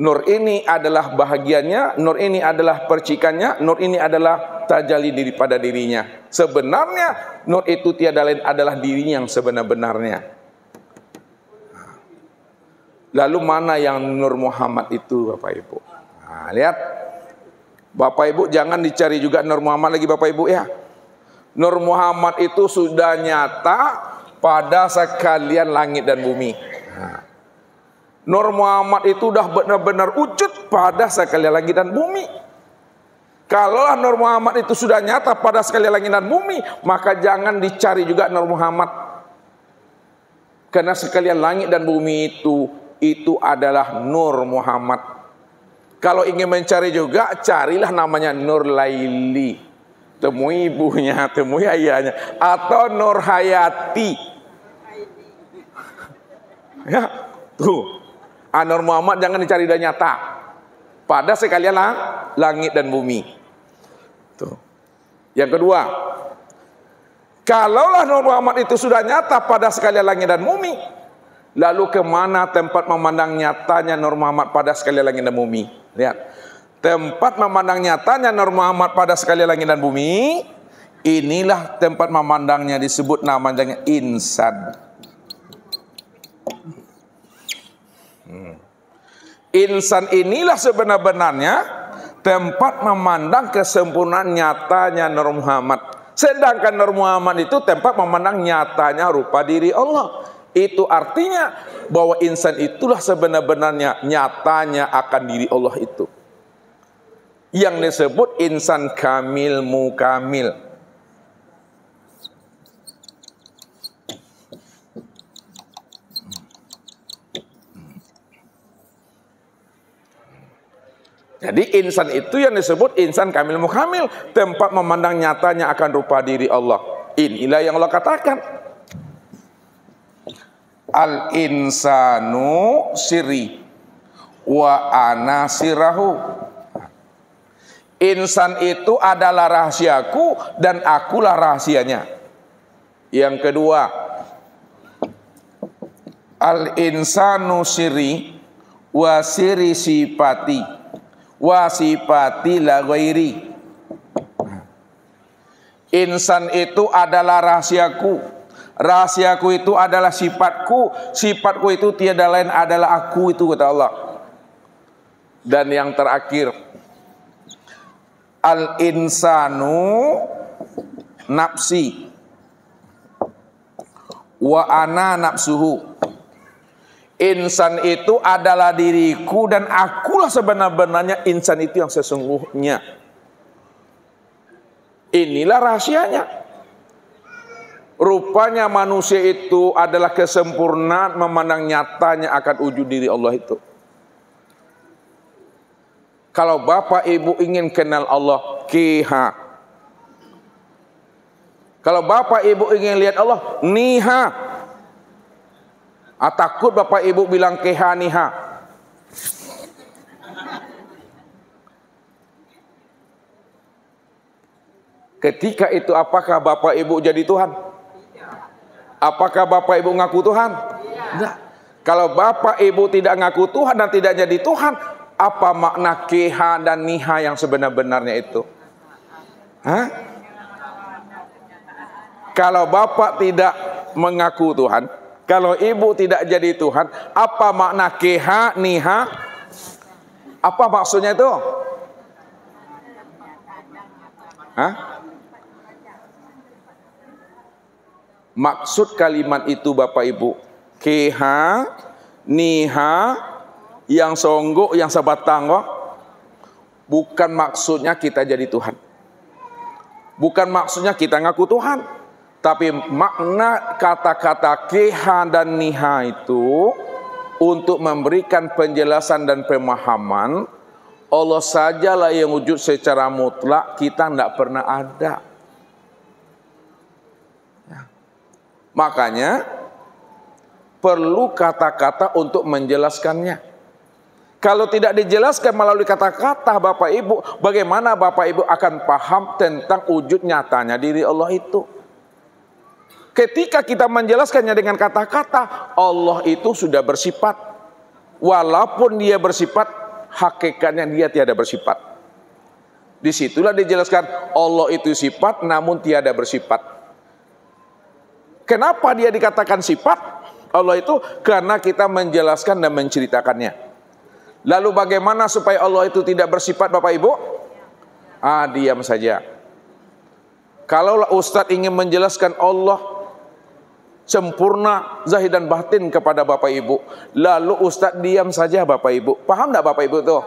Nur ini adalah bahagiannya, nur ini adalah percikannya, nur ini adalah tajalli daripada dirinya. Sebenarnya nur itu tiada lain adalah dirinya yang sebenar-benarnya. Lalu mana yang Nur Muhammad itu, Bapak Ibu? Nah, lihat. Bapak Ibu jangan dicari juga Nur Muhammad lagi, Bapak Ibu ya. Nur Muhammad itu sudah nyata pada sekalian langit dan bumi. Nah, Nur Muhammad itu sudah benar-benar wujud pada sekalian langit dan bumi. Kalau Nur Muhammad itu sudah nyata pada sekalian langit dan bumi, maka jangan dicari juga Nur Muhammad. Karena sekalian langit dan bumi itu adalah Nur Muhammad. Kalau ingin mencari juga, carilah namanya Nur Laili. Temui ibunya, temui ayahnya. Atau Nur Hayati. Ya, tuh. Nur Muhammad jangan dicari dan nyata. Pada sekalian langit dan bumi. Tuh. Yang kedua, kalaulah Nur Muhammad itu sudah nyata pada sekalian langit dan bumi, lalu kemana tempat memandang nyatanya Nur Muhammad pada sekalian langit dan bumi? Lihat, tempat memandang nyatanya Nur Muhammad pada sekalian langit dan bumi, inilah tempat memandangnya disebut namanya insan. Insan inilah sebenar-benarnya tempat memandang kesempurnaan nyatanya Nur Muhammad. Sedangkan Nur Muhammad itu tempat memandang nyatanya rupa diri Allah. Itu artinya bahwa insan itulah sebenar-benarnya nyatanya akan diri Allah itu. Yang disebut insan kamil mukamil. Jadi insan itu yang disebut insan kamil mukamil, tempat memandang nyatanya akan rupa diri Allah. Inilah yang Allah katakan. Al-insanu sirri wa ana sirahu. Insan itu adalah rahasiaku dan akulah rahasianya. Yang kedua, al-insanu sirri wa sirri sifati wa sifati la ghairi. Insan itu adalah rahasiaku, rahasiaku itu adalah sifatku, sifatku itu tiada lain adalah aku itu, kata Allah. Dan yang terakhir, al insanu nafsi wa ana nafsuhu. Insan itu adalah diriku dan akulah sebenar-benarnya insan itu yang sesungguhnya. Inilah rahasianya. Rupanya manusia itu adalah kesempurnaan memandang nyatanya akan wujud diri Allah itu. Kalau Bapak Ibu ingin kenal Allah, kiha. Kalau Bapak Ibu ingin lihat Allah, niha. Takut Bapak Ibu bilang kehaniha. Ketika itu apakah Bapak Ibu jadi Tuhan? Apakah Bapak Ibu ngaku Tuhan? Tidak. Kalau Bapak Ibu tidak ngaku Tuhan dan tidak jadi Tuhan, apa makna keha dan niha yang sebenar-benarnya itu? Hah? Kalau Bapak tidak mengaku Tuhan, kalau Ibu tidak jadi Tuhan, apa makna keha, niha? Apa maksudnya itu? Hah? Maksud kalimat itu Bapak Ibu, keha, niha, yang songgok, yang sebatang, bukan maksudnya kita jadi Tuhan. Bukan maksudnya kita ngaku Tuhan. Tapi makna kata-kata keha dan niha itu untuk memberikan penjelasan dan pemahaman Allah sajalah yang wujud secara mutlak, kita tidak pernah ada. Makanya perlu kata-kata untuk menjelaskannya. Kalau tidak dijelaskan melalui kata-kata Bapak Ibu, bagaimana Bapak Ibu akan paham tentang wujud nyatanya diri Allah itu? Ketika kita menjelaskannya dengan kata-kata, Allah itu sudah bersifat. Walaupun dia bersifat hakikatnya dia tiada bersifat. Disitulah dijelaskan Allah itu sifat namun tiada bersifat. Kenapa dia dikatakan sifat Allah itu? Karena kita menjelaskan dan menceritakannya. Lalu bagaimana supaya Allah itu tidak bersifat, Bapak Ibu? Diam saja. Kalaulah Ustadz ingin menjelaskan Allah sempurna zahir dan batin kepada Bapak Ibu, lalu Ustadz diam saja, Bapak Ibu, paham tidak Bapak Ibu tuh?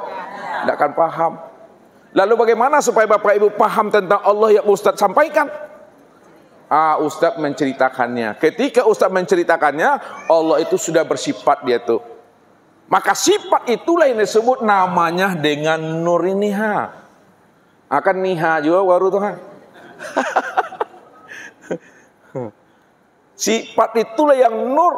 Tidak akan paham. Lalu bagaimana supaya Bapak Ibu paham tentang Allah yang Ustadz sampaikan? Ustadz menceritakannya. Ketika Ustadz menceritakannya, Allah itu sudah bersifat dia tuh. Maka sifat itulah yang disebut namanya dengan nur ini. Akan niha juga baru tuh. Sifat itulah yang nur.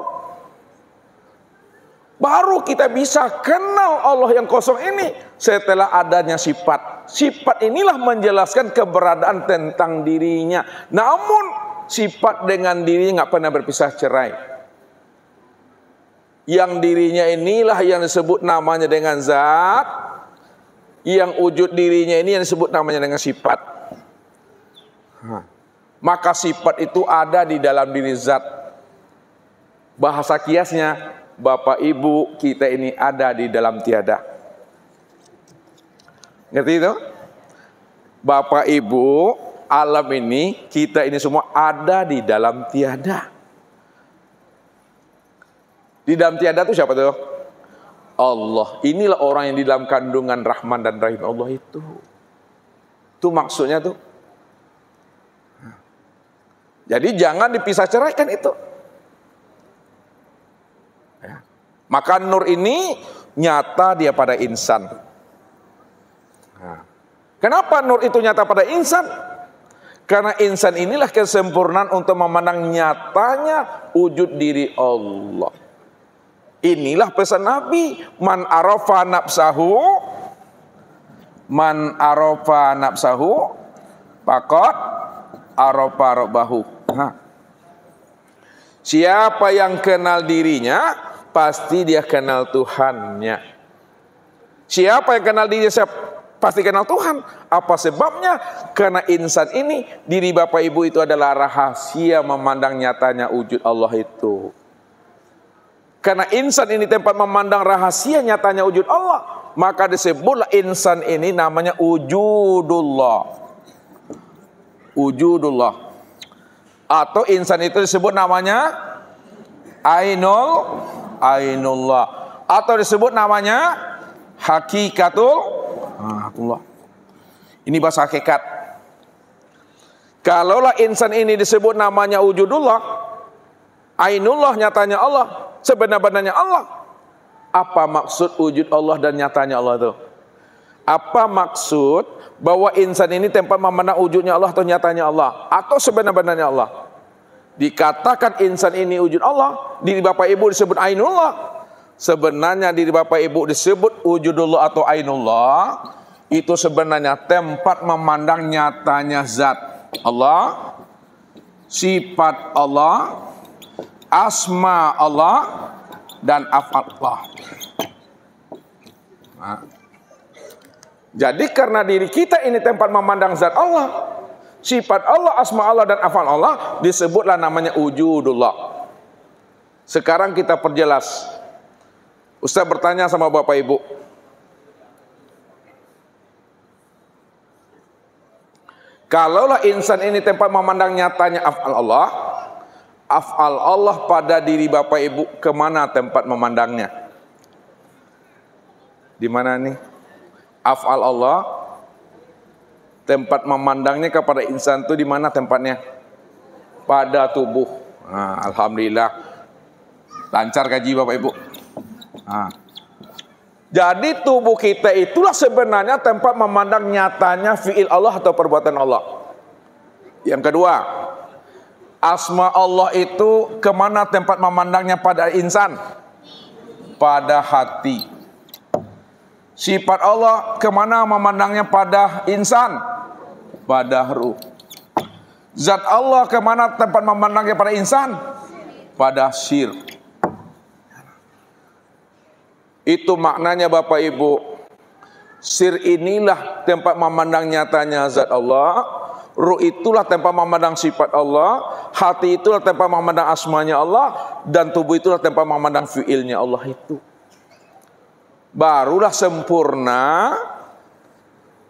Baru kita bisa kenal Allah yang kosong ini setelah adanya sifat. Sifat inilah menjelaskan keberadaan tentang dirinya. Namun sifat dengan dirinya nggak pernah berpisah cerai. Yang dirinya inilah yang disebut namanya dengan zat. Yang wujud dirinya ini yang disebut namanya dengan sifat. Maka sifat itu ada di dalam diri zat. Bahasa kiasnya, Bapak Ibu kita ini ada di dalam tiada. Ngerti itu? Bapak Ibu, alam ini, kita ini semua ada di dalam tiada. Di dalam tiada itu siapa tuh? Allah. Inilah orang yang di dalam kandungan Rahman dan Rahim Allah itu. Itu maksudnya tuh. Jadi jangan dipisah ceraikan itu. Ya. Maka nur ini nyata dia pada insan. Nah. Kenapa nur itu nyata pada insan? Karena insan inilah kesempurnaan untuk memandang nyatanya wujud diri Allah. Inilah pesan Nabi, man arafa nafsahu faqad arafa rabbahu. Siapa yang kenal dirinya, pasti dia kenal Tuhannya. Siapa yang kenal dirinya, pasti kenal Tuhan. Apa sebabnya? Karena insan ini, diri Bapak Ibu itu adalah rahasia memandang nyatanya wujud Allah itu. Karena insan ini tempat memandang rahasia nyatanya wujud Allah, maka disebutlah insan ini namanya wujudullah. Wujudullah. Atau insan itu disebut namanya ainullah. Atau disebut namanya hakikatullah. Ini bahasa hakikat. Kalaulah insan ini disebut namanya wujudullah, ainullah nyatanya Allah, sebenar-benarnya Allah. Apa maksud wujud Allah dan nyatanya Allah itu? Apa maksud bahwa insan ini tempat memandang wujudnya Allah atau nyatanya Allah atau sebenar-benarnya Allah? Dikatakan insan ini wujud Allah, diri Bapak Ibu disebut ainullah. Sebenarnya diri Bapak Ibu disebut wujudullah atau ainullah, itu sebenarnya tempat memandang nyatanya zat Allah, sifat Allah, asma Allah, dan af'al Allah. Jadi karena diri kita ini tempat memandang zat Allah, sifat Allah, asma Allah, dan af'al Allah, disebutlah namanya wujudullah. Sekarang kita perjelas. Ustaz bertanya sama Bapak Ibu, kalaulah insan ini tempat memandang nyatanya af'al Allah pada diri Bapak Ibu, kemana tempat memandangnya? Di mana nih? Af'al Allah, tempat memandangnya kepada insan itu di mana tempatnya? Pada tubuh. Alhamdulillah, lancar kaji Bapak Ibu. Jadi tubuh kita itulah sebenarnya tempat memandang nyatanya fi'il Allah atau perbuatan Allah. Yang kedua, asma Allah itu kemana tempat memandangnya pada insan? Pada hati. Sifat Allah kemana memandangnya pada insan? Pada ruh. Zat Allah kemana tempat memandangnya pada insan? Pada sir. Itu maknanya Bapak Ibu. Sir inilah tempat memandang nyatanya zat Allah. Ruh itulah tempat memandang sifat Allah. Hati itulah tempat memandang asmanya Allah. Dan tubuh itulah tempat memandang fi'ilnya Allah itu. Barulah sempurna.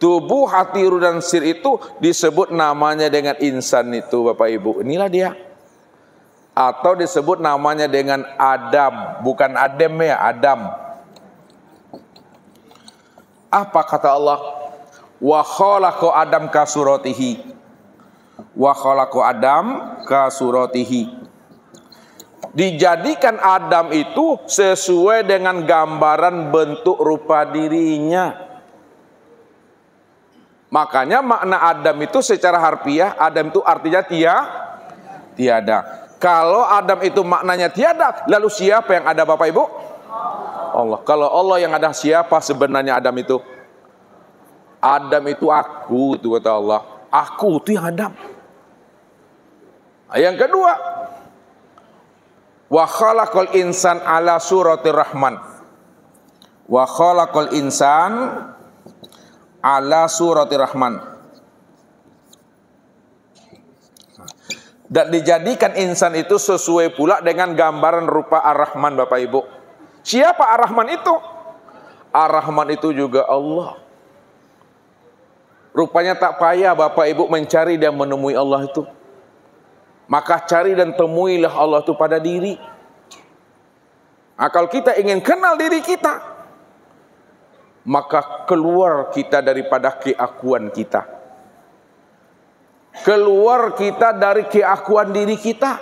Tubuh, hati, ruh, dan sir itu disebut namanya dengan insan itu, Bapak Ibu. Inilah dia. Atau disebut namanya dengan Adam. Bukan Adem ya, Adam. Apa kata Allah? Wa khalaqa Adam ka suratihi. Wa khalaqa Adam ka suratihi. Dijadikan Adam itu sesuai dengan gambaran bentuk rupa dirinya. Makanya makna Adam itu secara harfiah, Adam itu artinya tiada. Kalau Adam itu maknanya tiada, lalu siapa yang ada, Bapak Ibu? Allah. Kalau Allah yang ada, siapa sebenarnya Adam itu? Adam itu aku, itu kata Allah. Aku itu yang Adam. Yang kedua, wa khalaqal insan ala suratir rahman. Wa khalaqal insan ala suratir rahman. Dan dijadikan insan itu sesuai pula dengan gambaran rupa Ar-Rahman, Bapak Ibu. Siapa Ar-Rahman itu? Ar-Rahman itu juga Allah. Rupanya tak payah Bapak Ibu mencari dan menemui Allah itu. Maka cari dan temuilah Allah itu pada diri. Kalau kita ingin kenal diri kita, maka keluar kita daripada keakuan kita. Keluar kita dari keakuan diri kita.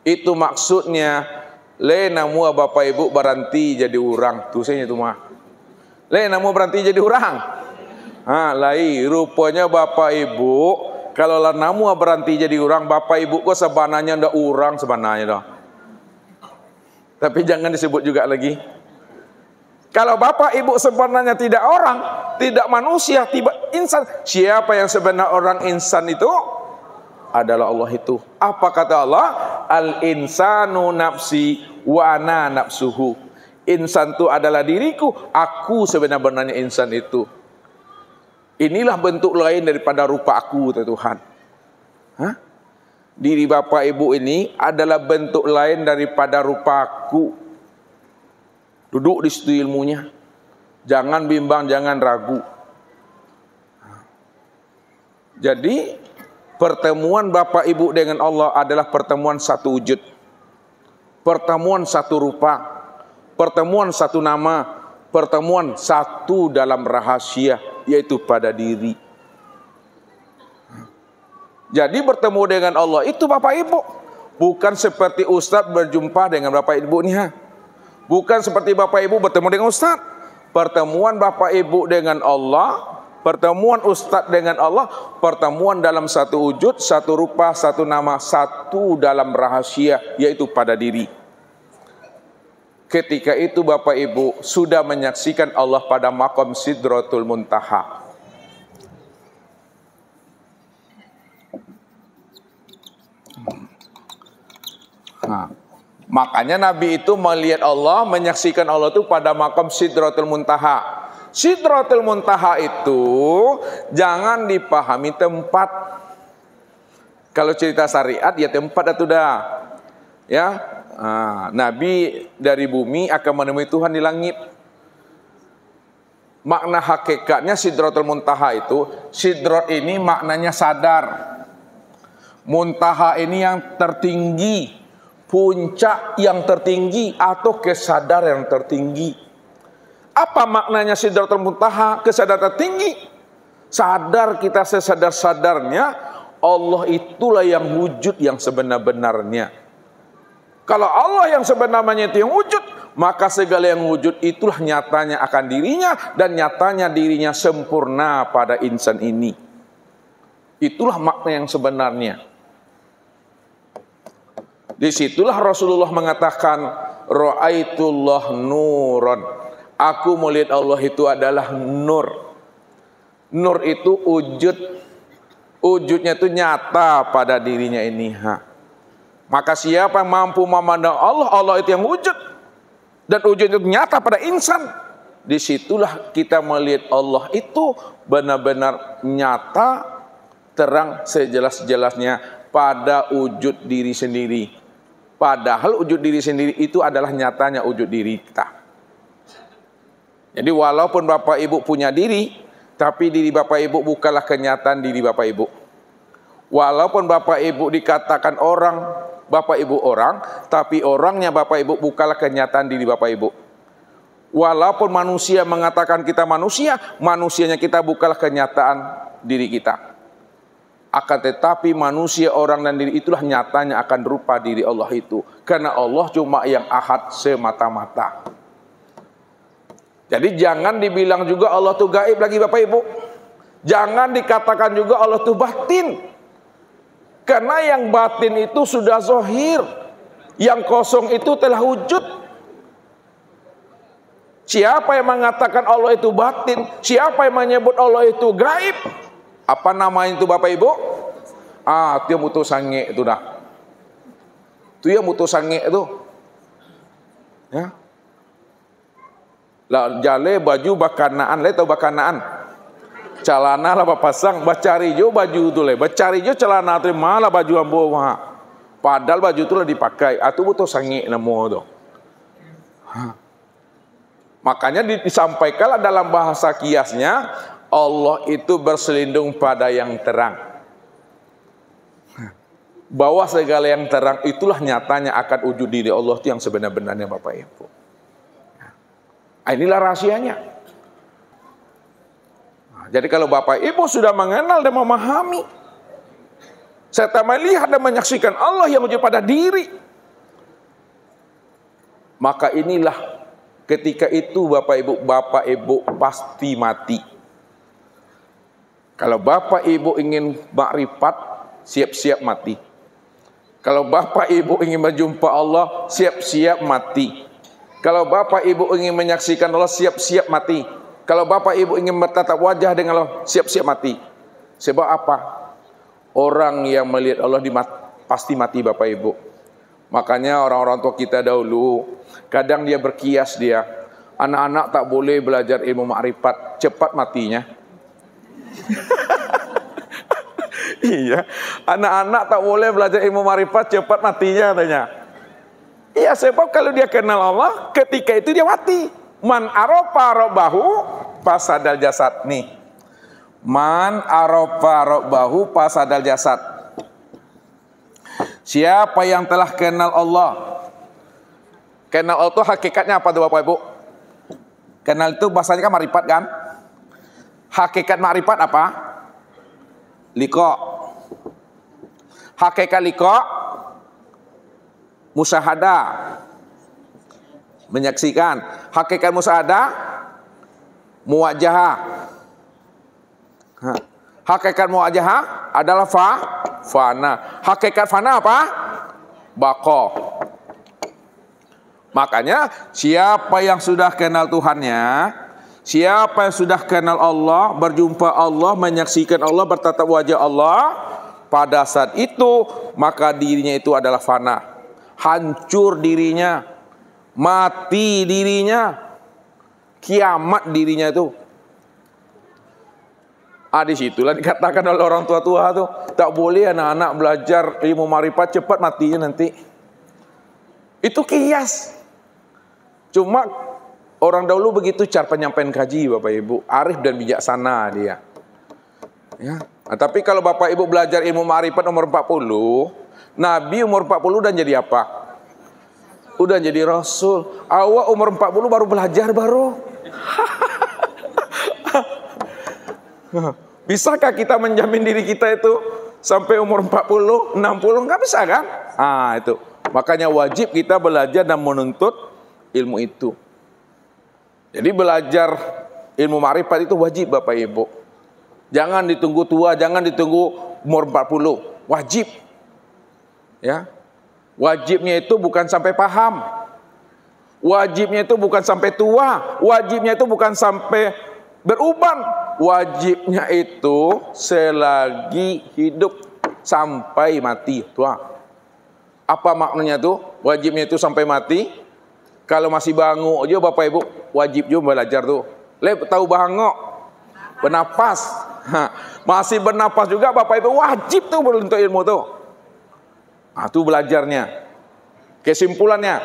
Itu maksudnya lenamu Bapak Ibu berhenti jadi orang. Tusanya itu mah. Lenamu berhenti jadi orang. Rupanya Bapak Ibu kalau lenamu berhenti jadi orang, Bapak Ibu kok sebenarnya ndak orang sebenarnya dah. Tapi jangan disebut juga lagi. Kalau Bapak Ibu sebenarnya tidak orang, tidak manusia, tidak insan, siapa yang sebenarnya orang insan itu? Adalah Allah itu. Apa kata Allah? Al-insanu nafsi wa ana nafsuhu. Insan itu adalah diriku, aku sebenarnya insan itu. Inilah bentuk lain daripada rupa aku, Tuhan. Diri Bapak Ibu ini adalah bentuk lain daripada rupa aku. Duduk di situ ilmunya. Jangan bimbang, jangan ragu. Jadi pertemuan Bapak Ibu dengan Allah adalah pertemuan satu wujud. Pertemuan satu rupa. Pertemuan satu nama. Pertemuan satu dalam rahasia, yaitu pada diri. Jadi bertemu dengan Allah itu Bapak Ibu. Bukan seperti Ustadz berjumpa dengan Bapak Ibu nih. Bukan seperti Bapak Ibu bertemu dengan Ustadz. Pertemuan Bapak Ibu dengan Allah, pertemuan Ustadz dengan Allah, pertemuan dalam satu wujud, satu rupa, satu nama, satu dalam rahasia, yaitu pada diri. Ketika itu Bapak Ibu sudah menyaksikan Allah pada maqam Sidratul Muntaha. Makanya Nabi itu melihat Allah, menyaksikan Allah itu pada maqam Sidratul Muntaha. Sidratul Muntaha itu jangan dipahami tempat. Kalau cerita syariat ya tempat itu dah. Ya, Nabi dari bumi akan menemui Tuhan di langit. Makna hakikatnya Sidratul Muntaha itu, Sidrat ini maknanya sadar. Muntaha ini yang tertinggi, puncak yang tertinggi atau kesadaran yang tertinggi. Apa maknanya Sidratul Muntaha? Kesadaran tertinggi. Sadar kita sesadar-sadarnya Allah itulah yang wujud yang sebenar-benarnya. Kalau Allah yang sebenarnya itu yang wujud, maka segala yang wujud itulah nyatanya akan dirinya dan nyatanya dirinya sempurna pada insan ini. Itulah makna yang sebenarnya. Disitulah Rasulullah mengatakan, Ra'aitullah nuran. Aku melihat Allah itu adalah nur. Nur itu wujud. Wujudnya itu nyata pada dirinya ini. Maka siapa yang mampu memandang Allah, Allah itu yang wujud. Dan wujud itu nyata pada insan. disitulah kita melihat Allah itu benar-benar nyata, terang sejelas-jelasnya pada wujud diri sendiri. Padahal wujud diri sendiri itu adalah nyatanya wujud diri kita. Jadi walaupun Bapak Ibu punya diri, tapi diri Bapak Ibu bukanlah kenyataan diri Bapak Ibu. Walaupun Bapak Ibu dikatakan orang, Bapak Ibu orang, tapi orangnya Bapak Ibu bukanlah kenyataan diri Bapak Ibu. Walaupun manusia mengatakan kita manusia, manusianya kita bukanlah kenyataan diri kita. Akan tetapi manusia, orang dan diri itulah nyatanya akan rupa diri Allah itu. Karena Allah cuma yang ahad semata-mata. Jadi jangan dibilang juga Allah itu gaib lagi Bapak Ibu. Jangan dikatakan juga Allah itu batin. Karena yang batin itu sudah zahir. Yang kosong itu telah wujud. Siapa yang mengatakan Allah itu batin? Siapa yang menyebut Allah itu gaib? Apa namanya itu Bapak Ibu? Itu yang butuh sange itu dah. Itu yang butuh sange itu. Ya. Lah jale baju bakanaan, le tahu bakanaan. Celana lah pasang, bacari jo baju tu le, bacari jo celana tu malah baju ambo mah. Padahal baju tu lah dipakai, atu butuh sange namo tu. Makanya disampaikanlah dalam bahasa kiasnya, Allah itu berselindung pada yang terang. Bahwa segala yang terang itulah nyatanya akan wujud diri Allah itu yang sebenar-benarnya Bapak Ibu. Inilah rahasianya. Jadi kalau Bapak Ibu sudah mengenal dan memahami, serta melihat dan menyaksikan Allah yang wujud pada diri, maka inilah ketika itu Bapak Ibu pasti mati. Kalau Bapak Ibu ingin makrifat, siap-siap mati. Kalau Bapak Ibu ingin berjumpa Allah, siap-siap mati. Kalau Bapak Ibu ingin menyaksikan Allah, siap-siap mati. Kalau Bapak Ibu ingin bertatap wajah dengan Allah, siap-siap mati. Sebab apa? Orang yang melihat Allah pasti mati Bapak Ibu. Makanya orang-orang tua kita dahulu, kadang dia berkias dia, anak-anak tak boleh belajar ilmu makrifat, cepat matinya. Iya, anak-anak tak boleh belajar ilmu makrifat, cepat matinya katanya. Iya, sebab kalau dia kenal Allah, ketika itu dia mati. Man arofa robbahu fasadal jasad. Nih, man arofa robbahu fasadal jasad. Siapa yang telah kenal Allah? Kenal Allah itu hakikatnya apa tuh Bapak Ibu? Kenal itu bahasanya kan makrifat kan? Hakikat makrifat apa? Liqa. Hakikat liqa musyahadah, menyaksikan. Hakikat musyahadah muwajahah. Hakikat muwajahah adalah fana. Hakikat fana apa? Baqa. Makanya siapa yang sudah kenal Tuhannya, siapa yang sudah kenal Allah, berjumpa Allah, menyaksikan Allah, bertatap wajah Allah, pada saat itu maka dirinya itu adalah fana, hancur dirinya, mati dirinya, kiamat dirinya itu. Disitulah dikatakan oleh orang tua-tua tuh, tak boleh anak-anak belajar ilmu makrifat, cepat matinya nanti. Itu kias. Cuma orang dahulu begitu cara penyampaian kaji Bapak Ibu, arif dan bijaksana dia. Ya. Nah, tapi kalau Bapak Ibu belajar ilmu ma'rifat umur 40, Nabi umur 40 udah jadi apa? Udah jadi Rasul. Awak umur 40 baru belajar baru. Bisakah kita menjamin diri kita itu sampai umur 40, 60? Nggak bisa kan? Itu. Makanya wajib kita belajar dan menuntut ilmu itu. Jadi belajar ilmu ma'rifat itu wajib Bapak Ibu. Jangan ditunggu tua, jangan ditunggu umur 40. Wajib. Ya. Wajibnya itu bukan sampai paham. Wajibnya itu bukan sampai tua. Wajibnya itu bukan sampai beruban. Wajibnya itu selagi hidup sampai mati. Tua. Apa maknanya tuh? Wajibnya itu sampai mati. Kalau masih bangun aja Bapak Ibu wajib juga belajar tuh. Tahu bahangok, bernapas. Masih bernapas juga Bapak Ibu wajib tuh untuk ilmu tuh. Nah, itu belajarnya. Kesimpulannya,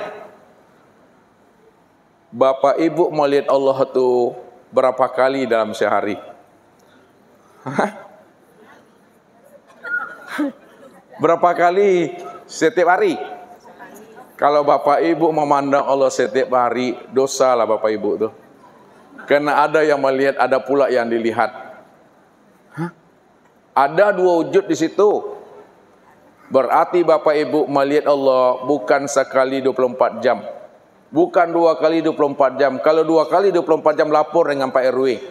Bapak Ibu mau lihat Allah tuh berapa kali dalam sehari? Berapa kali setiap hari? Kalau Bapak Ibu memandang Allah setiap hari, dosa lah Bapak Ibu tuh. Karena ada yang melihat, ada pula yang dilihat. Ada dua wujud di situ. Berarti Bapak Ibu melihat Allah bukan sekali 24 jam. Bukan 2 kali 24 jam. Kalau 2 kali 24 jam lapor dengan Pak RW.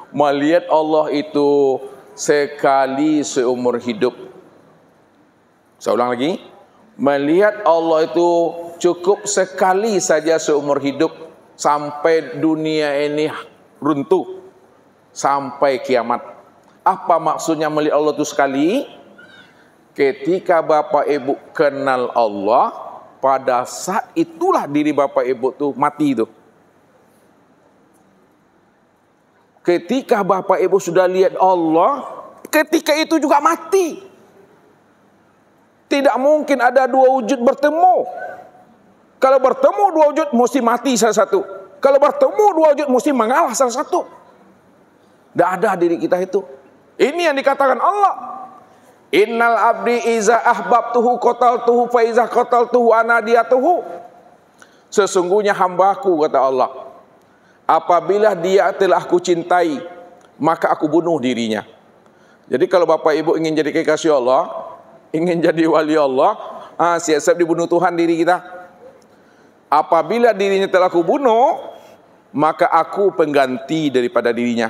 Melihat Allah itu sekali seumur hidup. Saya ulang lagi. Melihat Allah itu cukup sekali saja seumur hidup. Sampai dunia ini runtuh. Sampai kiamat. Apa maksudnya melihat Allah itu sekali? Ketika Bapak Ibu kenal Allah, pada saat itulah diri Bapak Ibu tuh mati itu. Ketika Bapak Ibu sudah lihat Allah, ketika itu juga mati. Tidak mungkin ada dua wujud bertemu. Kalau bertemu dua wujud mesti mati salah satu. Kalau bertemu dua wujud mesti mengalah salah satu. Tidak ada diri kita itu. Ini yang dikatakan Allah. Innal abdi iza ahbabtuhu qataltuhu fa iza qataltuhu anadiyatuhu. Sesungguhnya hambaku, kata Allah, apabila dia telah aku cintai, maka aku bunuh dirinya. Jadi kalau Bapak Ibu ingin jadi kekasih Allah, ingin jadi wali Allah, siap-siap dibunuh Tuhan diri kita. Apabila dirinya telah aku bunuh, maka aku pengganti daripada dirinya.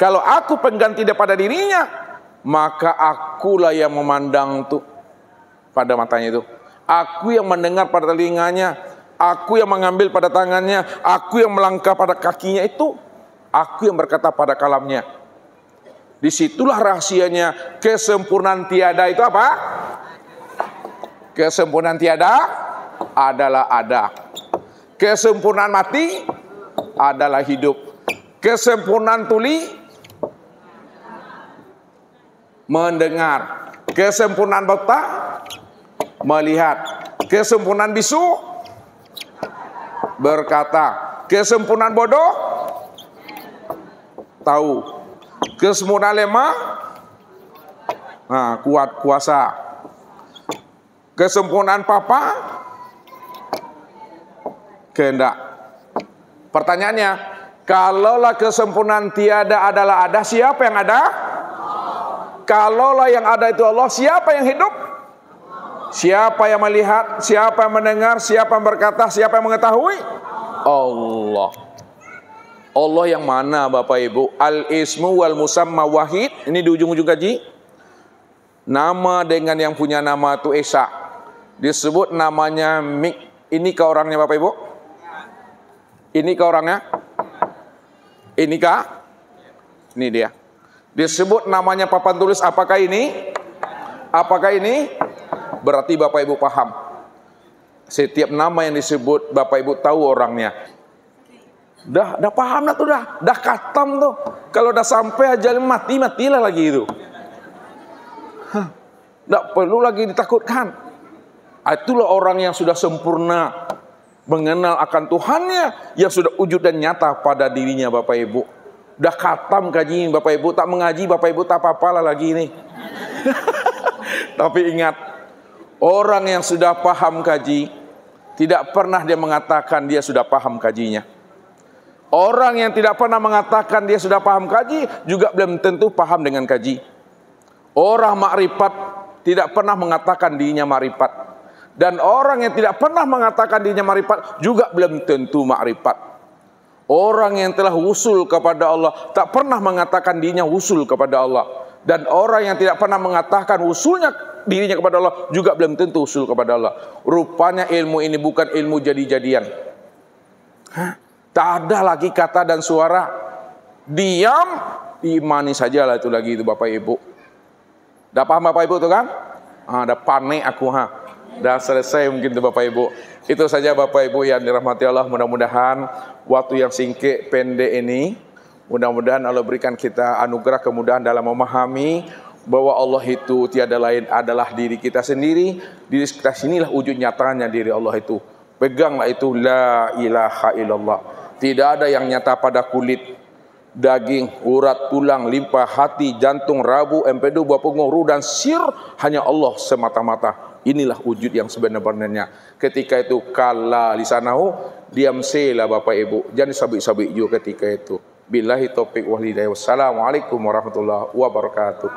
Kalau aku pengganti daripada dirinya, maka akulah yang memandang tuh pada matanya itu. Aku yang mendengar pada telinganya, aku yang mengambil pada tangannya, aku yang melangkah pada kakinya itu, aku yang berkata pada kalamnya. Disitulah rahasianya. Kesempurnaan tiada itu apa? Kesempurnaan tiada adalah ada. Kesempurnaan mati adalah hidup. Kesempurnaan tuli mendengar. Kesempurnaan buta melihat. Kesempurnaan bisu berkata. Kesempurnaan bodoh tahu. Kesempurnaan lemah kuat kuasa. Kesempurnaan papa kehendak. Pertanyaannya, kalaulah kesempurnaan tiada adalah ada, siapa yang ada? Kalaulah yang ada itu Allah, siapa yang hidup? Siapa yang melihat? Siapa yang mendengar? Siapa yang berkata? Siapa yang mengetahui? Allah. Allah yang mana Bapak Ibu? Al-ismu wal musamma wahid. Ini di ujung-ujung kaji. Nama dengan yang punya nama itu Esa. Disebut namanya Mik. Ini ke orangnya Bapak Ibu? Ini ke orangnya? Ini kah? Ini dia. Disebut namanya papan tulis, apakah ini? Apakah ini? Berarti Bapak Ibu paham. Setiap nama yang disebut Bapak Ibu tahu orangnya. Dah paham lah tuh dah katam tuh. Kalau dah sampai aja matilah lagi itu. Tidak perlu lagi ditakutkan. Itulah orang yang sudah sempurna mengenal akan Tuhannya, yang sudah wujud dan nyata pada dirinya Bapak Ibu. Dah katam kaji Bapak Ibu, tak mengaji Bapak Ibu tak apa-apalah lagi ini. Tapi ingat, orang yang sudah paham kaji, tidak pernah dia mengatakan dia sudah paham kajinya. Orang yang tidak pernah mengatakan dia sudah paham kaji, juga belum tentu paham dengan kaji. Orang makrifat tidak pernah mengatakan dirinya makrifat. Dan orang yang tidak pernah mengatakan dirinya makrifat, juga belum tentu makrifat. Orang yang telah wusul kepada Allah, tak pernah mengatakan dirinya wusul kepada Allah. Dan orang yang tidak pernah mengatakan wusulnya dirinya kepada Allah, juga belum tentu wusul kepada Allah. Rupanya ilmu ini bukan ilmu jadi-jadian. Tak ada lagi kata dan suara. Diam, imani sajalah itu lagi itu Bapak Ibu. Dah paham Bapak Ibu itu kan? Dah panik aku Dan selesai mungkin tuh Bapak Ibu. Itu saja Bapak Ibu yang dirahmati Allah. Mudah-mudahan waktu yang singkat pendek ini, mudah-mudahan Allah berikan kita anugerah kemudahan dalam memahami bahwa Allah itu tiada lain adalah diri kita sendiri. Diri kita sinilah wujud nyatanya diri Allah itu. Peganglah itu, la ilaha illallah. Tidak ada yang nyata pada kulit, daging, urat, tulang, limpa, hati, jantung, rabu, empedu, buah punggung, ruh dan sir. Hanya Allah semata-mata. Inilah wujud yang sebenarnya. Ketika itu kala lisanahu, diam sela Bapak Ibu. Jangan sabik-sabik juga ketika itu. Billahi taufiq wal hidayah. Wassalamualaikum warahmatullahi wabarakatuh.